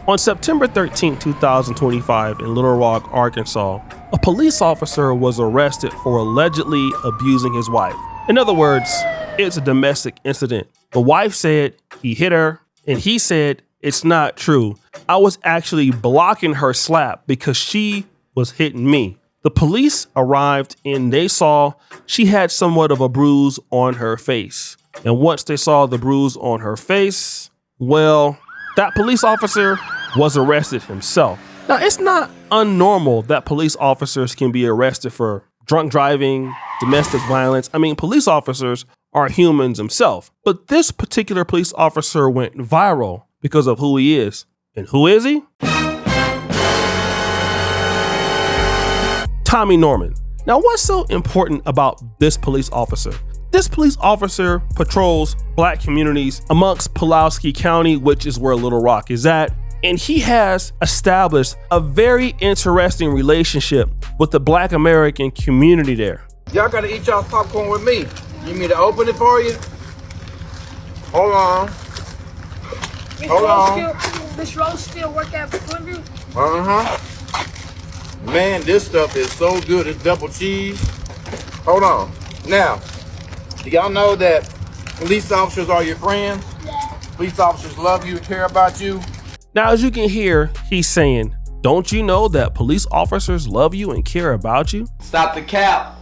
On September 13, 2025, in Little Rock, Arkansas, a police officer was arrested for allegedly abusing his wife. In other words, it's a domestic incident. The wife said he hit her, and he said, "It's not true. I was actually blocking her slap because she was hitting me." The police arrived and they saw she had somewhat of a bruise on her face. And once they saw the bruise on her face, well, that police officer was arrested himself. Now, it's not unnormal that police officers can be arrested for drunk driving, domestic violence. I mean, police officers are humans themselves. But this particular police officer went viral because of who he is. And who is he? Tommy Norman. Now, what's so important about this police officer? This police officer patrols black communities amongst Pulaski County, which is where Little Rock is at. And he has established a very interesting relationship with the Black American community there. Y'all gotta eat y'all popcorn with me. You need me to open it for you? Hold on. Miss Rose still work at Woodview? Uh-huh. Man, this stuff is so good. It's double cheese. Hold on. Now, do y'all know that police officers are your friends? Yeah. Police officers love you, care about you. Now, as you can hear, he's saying, don't you know that police officers love you and care about you? Stop the cap.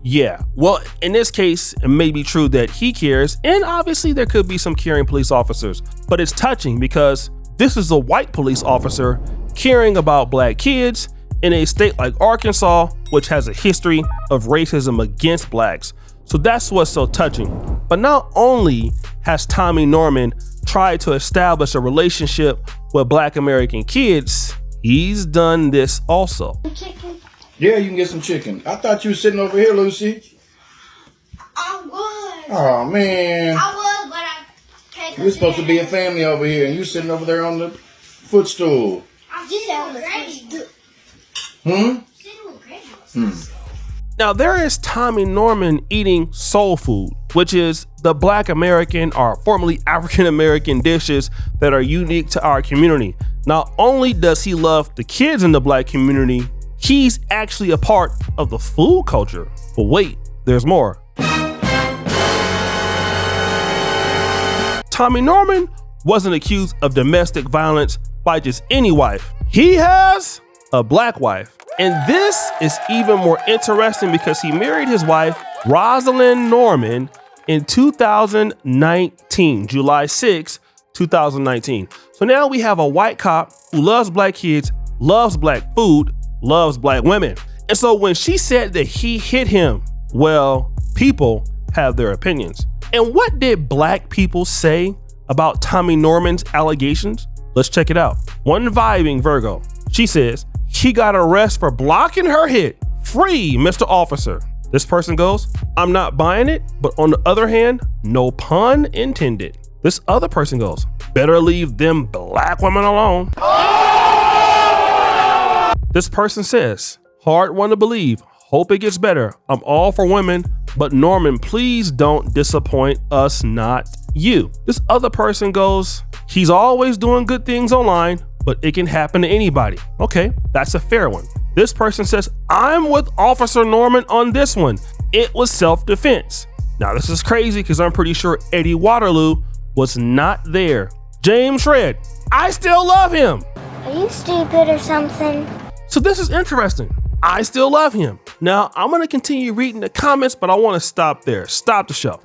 Yeah, well, in this case, it may be true that he cares, and obviously there could be some caring police officers, but it's touching because this is a white police officer caring about black kids in a state like Arkansas, which has a history of racism against blacks. So that's what's so touching. But not only has Tommy Norman tried to establish a relationship with Black American kids, he's done this also. Chicken. Yeah, you can get some chicken. I thought you were sitting over here, Lucy. I was. Oh, man. I was, but I can't. We're supposed to be a family over here, and you sitting over there on the footstool. I'm sitting with Granny. Hmm? Sitting with Granny. Now, there is Tommy Norman eating soul food, which is the Black American or formerly African American dishes that are unique to our community. Not only does he love the kids in the black community, he's actually a part of the food culture. But wait, there's more. Tommy Norman wasn't accused of domestic violence by just any wife. He has a black wife. And this is even more interesting because he married his wife, Rosalind Norman, in 2019, July 6, 2019. So now we have a white cop who loves black kids, loves black food, loves black women. And so when she said that he hit him, well, people have their opinions. And what did black people say about Tommy Norman's allegations? Let's check it out. One vibing Virgo. She says, he got arrested for blocking her hit. Free, Mr. Officer. This person goes, I'm not buying it, but on the other hand, no pun intended. This other person goes, better leave them black women alone. This person says, hard one to believe. Hope it gets better. I'm all for women, but Norman, please don't disappoint us, not you. This other person goes, he's always doing good things online, but it can happen to anybody. Okay, that's a fair one. This person says, I'm with Officer Norman on this one. It was self-defense. Now this is crazy because I'm pretty sure Eddie Waterloo was not there. James Shred, I still love him. Are you stupid or something? So this is interesting. I still love him. Now I'm gonna continue reading the comments, but I wanna stop there. Stop the show.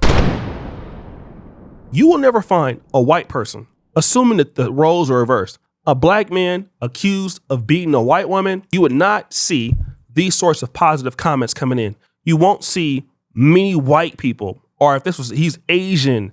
You will never find a white person, assuming that the roles are reversed, a black man accused of beating a white woman, you would not see these sorts of positive comments coming in. You won't see many white people, or if this was, he's Asian,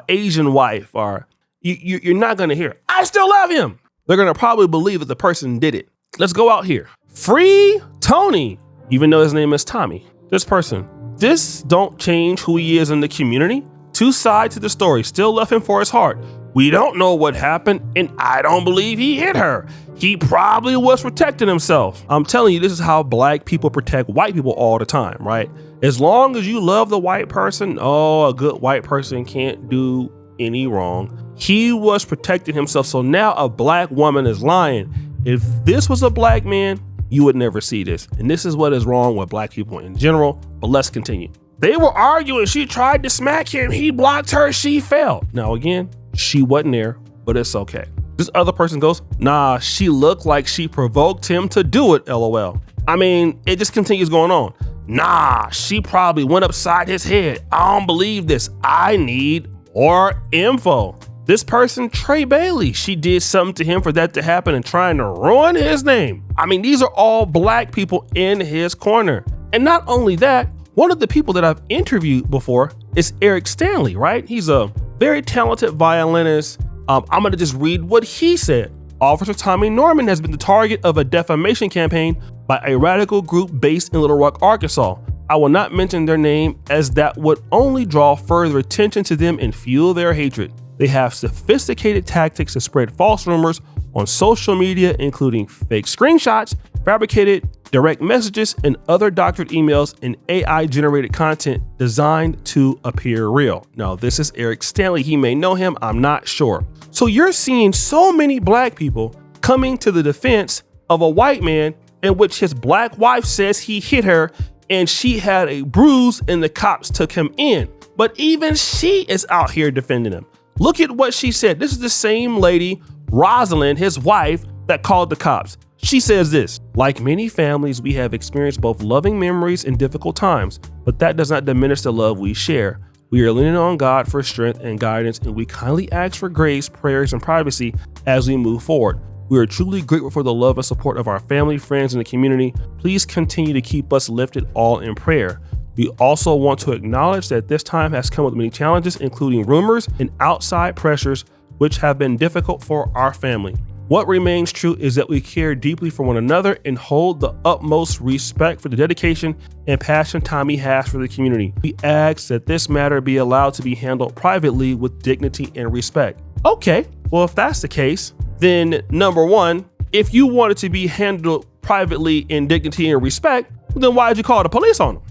Asian wife, or you're not gonna hear, I still love him. They're gonna probably believe that the person did it. Let's go out here. Free Tony, even though his name is Tommy. This person, this don't change who he is in the community. Two sides to the story, still love him for his heart. We don't know what happened, and I don't believe he hit her. He probably was protecting himself. I'm telling you, this is how black people protect white people all the time, right? As long as you love the white person, oh, a good white person can't do any wrong. He was protecting himself. So now a black woman is lying. If this was a black man, you would never see this. And this is what is wrong with black people in general. But let's continue. They were arguing. She tried to smack him. He blocked her. She fell. Now, again, she wasn't there, but it's okay. This other person goes, nah, she looked like she provoked him to do it, LOL. I mean, it just continues going on. Nah, she probably went upside his head. I don't believe this. I need more info. This person, Trey Bailey, she did something to him for that to happen and trying to ruin his name. I mean, these are all black people in his corner. And not only that, one of the people that I've interviewed before is Eric Stanley, right? He's a very talented violinist. I'm gonna just read what he said. Officer Tommy Norman has been the target of a defamation campaign by a radical group based in Little Rock, Arkansas. I will not mention their name as that would only draw further attention to them and fuel their hatred. They have sophisticated tactics to spread false rumors on social media, including fake screenshots, fabricated direct messages, and other doctored emails and AI-generated content designed to appear real. Now, this is Eric Stanley. He may know him. I'm not sure. So you're seeing so many black people coming to the defense of a white man in which his black wife says he hit her and she had a bruise and the cops took him in. But even she is out here defending him. Look at what she said. This is the same lady, Rosalind, his wife, that called the cops. She says this: like many families, we have experienced both loving memories and difficult times, but that does not diminish the love we share. We are leaning on God for strength and guidance, and we kindly ask for grace, prayers, and privacy as we move forward. We are truly grateful for the love and support of our family, friends, and the community. Please continue to keep us lifted all in prayer. We also want to acknowledge that this time has come with many challenges, including rumors and outside pressures, which have been difficult for our family. What remains true is that we care deeply for one another and hold the utmost respect for the dedication and passion Tommy has for the community. We ask that this matter be allowed to be handled privately with dignity and respect. Okay, well, if that's the case, then number one, if you want it to be handled privately in dignity and respect, then why did you call the police on him?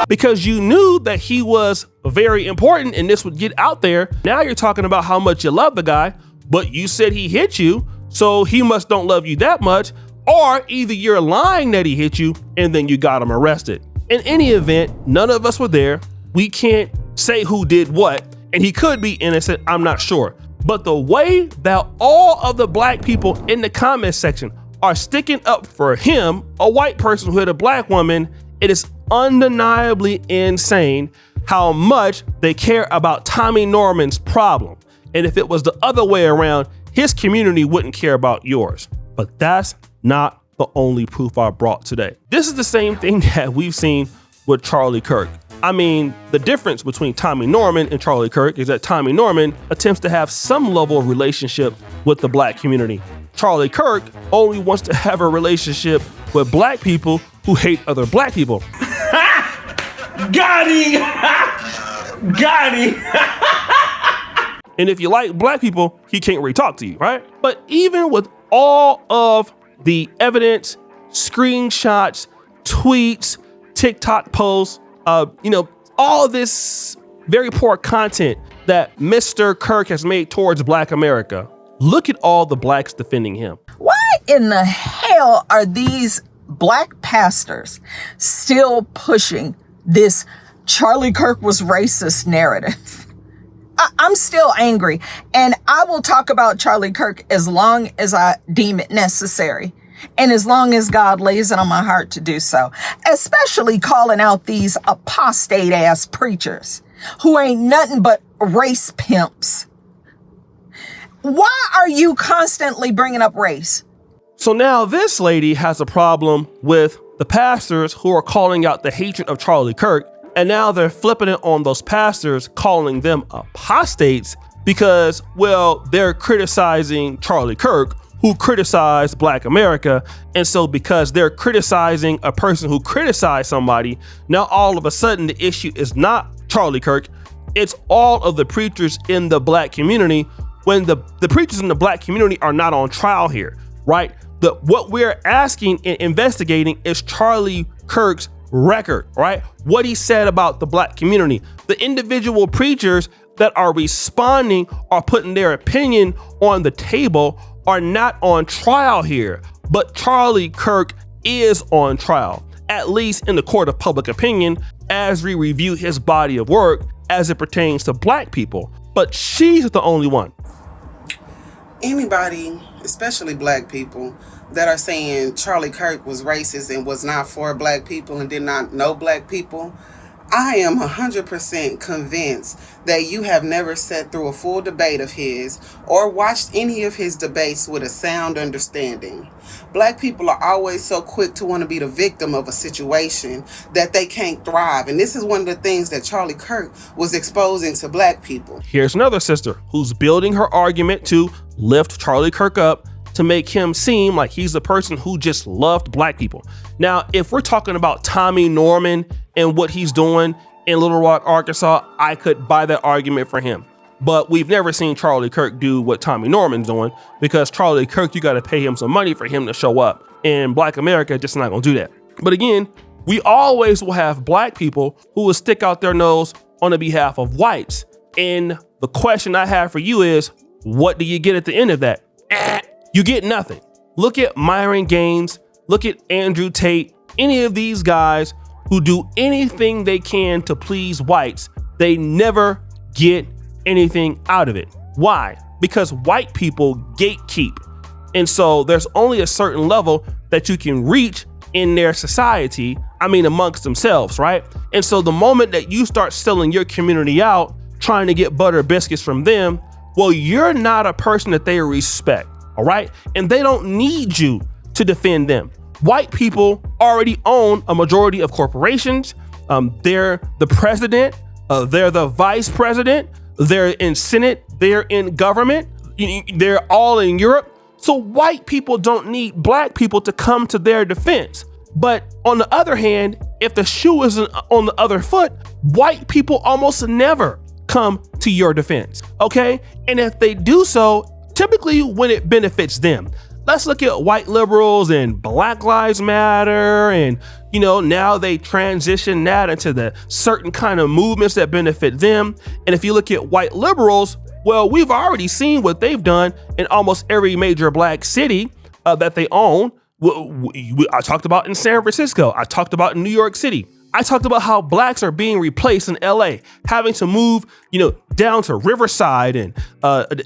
Because you knew that he was very important and this would get out there. Now you're talking about how much you love the guy, but you said he hit you, so he must don't love you that much, or either you're lying that he hit you and then you got him arrested. In any event, none of us were there. We can't say who did what, and he could be innocent, I'm not sure. But the way that all of the black people in the comment section are sticking up for him, a white person who hit a black woman, it is undeniably insane how much they care about Tommy Norman's problem. And if it was the other way around, his community wouldn't care about yours. But that's not the only proof I brought today. This is the same thing that we've seen with Charlie Kirk. I mean, the difference between Tommy Norman and Charlie Kirk is that Tommy Norman attempts to have some level of relationship with the black community. Charlie Kirk only wants to have a relationship with black people who hate other black people. Got him! Got him! And if you like black people, he can't really talk to you, right? But even with all of the evidence, screenshots, tweets, TikTok posts, all of this very poor content that Mr. Kirk has made towards Black America, look at all the blacks defending him. Why in the hell are these black pastors still pushing this Charlie Kirk was racist narrative? I'm still angry, and I will talk about Charlie Kirk as long as I deem it necessary. And as long as God lays it on my heart to do so, especially calling out these apostate ass preachers who ain't nothing but race pimps. Why are you constantly bringing up race? So now this lady has a problem with the pastors who are calling out the hatred of Charlie Kirk. And now they're flipping it on those pastors, calling them apostates because, well, they're criticizing Charlie Kirk, who criticized Black America. And so because they're criticizing a person who criticized somebody, now all of a sudden the issue is not Charlie Kirk, it's all of the preachers in the black community, when the preachers in the black community are not on trial here, right? What we're asking and investigating is Charlie Kirk's record, right? What he said about the black community. The individual preachers that are responding or putting their opinion on the table are not on trial here. But Charlie Kirk is on trial, at least in the court of public opinion, as we review his body of work as it pertains to black people. But she's the only one. Anybody, especially black people, that are saying Charlie Kirk was racist and was not for black people and did not know black people, I am 100% convinced that you have never sat through a full debate of his or watched any of his debates with a sound understanding. Black people are always so quick to want to be the victim of a situation that they can't thrive. And this is one of the things that Charlie Kirk was exposing to black people. Here's another sister who's building her argument to lift Charlie Kirk up to make him seem like he's the person who just loved black people. Now, if we're talking about Tommy Norman and what he's doing in Little Rock, Arkansas, I could buy that argument for him. But we've never seen Charlie Kirk do what Tommy Norman's doing, because Charlie Kirk, you got to pay him some money for him to show up. And Black America just not gonna do that. But again, we always will have black people who will stick out their nose on the behalf of whites. And the question I have for you is, what do you get at the end of that? You get nothing. Look at Myron Gaines, look at Andrew Tate, any of these guys who do anything they can to please whites, they never get anything out of it. Why? Because white people gatekeep. And so there's only a certain level that you can reach in their society, amongst themselves, right? And so the moment that you start selling your community out, trying to get butter biscuits from them, well, you're not a person that they respect. All right. And they don't need you to defend them. White people already own a majority of corporations. They're the president. They're the vice president. They're in Senate. They're in government. They're all in Europe. So white people don't need black people to come to their defense. But on the other hand, if the shoe isn't on the other foot, white people almost never come to your defense. OK, and if they do so, typically when it benefits them. Let's look at white liberals and Black Lives Matter. And, now they transition that into the certain kind of movements that benefit them. And if you look at white liberals, well, we've already seen what they've done in almost every major black city that they own. I talked about in San Francisco. I talked about in New York City. I talked about how blacks are being replaced in LA, having to move, down to Riverside and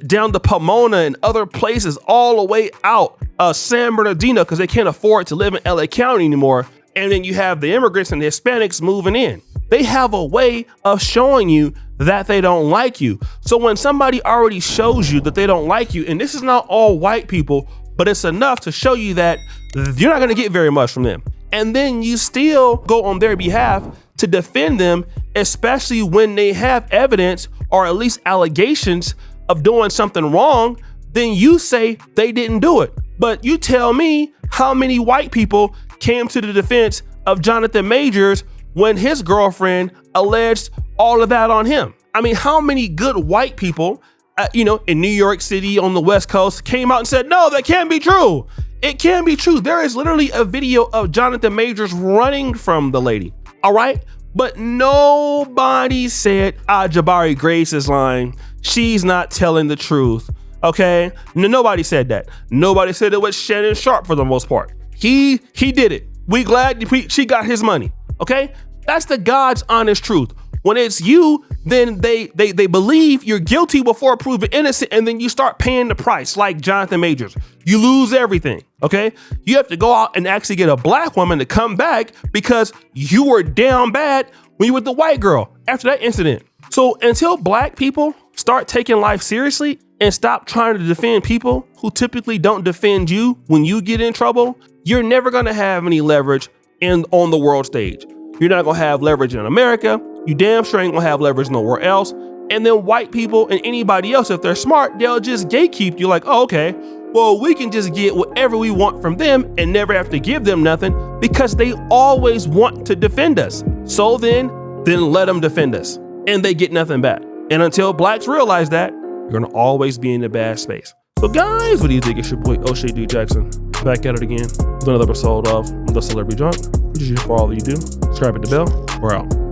down to Pomona and other places all the way out San Bernardino because they can't afford to live in LA County anymore. And then you have the immigrants and the Hispanics moving in. They have a way of showing you that they don't like you. So when somebody already shows you that they don't like you, and this is not all white people, but it's enough to show you that you're not going to get very much from them. And then you still go on their behalf to defend them, especially when they have evidence or at least allegations of doing something wrong, then you say they didn't do it. But you tell me how many white people came to the defense of Jonathan Majors when his girlfriend alleged all of that on him. How many good white people, in New York City on the West Coast came out and said, no, that can't be true. It can be true. There is literally a video of Jonathan Majors running from the lady. All right. But nobody said, Jabari Grace is lying. She's not telling the truth. OK, nobody said that. Nobody said it was Shannon Sharp for the most part. He did it. We glad she got his money. OK, that's the God's honest truth. When it's you, then they believe you're guilty before proven innocent, and then you start paying the price like Jonathan Majors. You lose everything, okay? You have to go out and actually get a black woman to come back because you were down bad when you were with the white girl after that incident. So until black people start taking life seriously and stop trying to defend people who typically don't defend you when you get in trouble, you're never gonna have any leverage on the world stage. You're not gonna have leverage in America. You damn sure ain't gonna have leverage nowhere else. And then white people and anybody else, if they're smart, they'll just gatekeep you like, oh, okay, well, we can just get whatever we want from them and never have to give them nothing because they always want to defend us. So then let them defend us and they get nothing back. And until blacks realize that, you're gonna always be in a bad space. So guys, what do you think? It's your boy O'Shea D. Jackson back at it again with another episode of The Celebrity Junk. Which is for all that you do. Subscribe, hit the bell. We're out.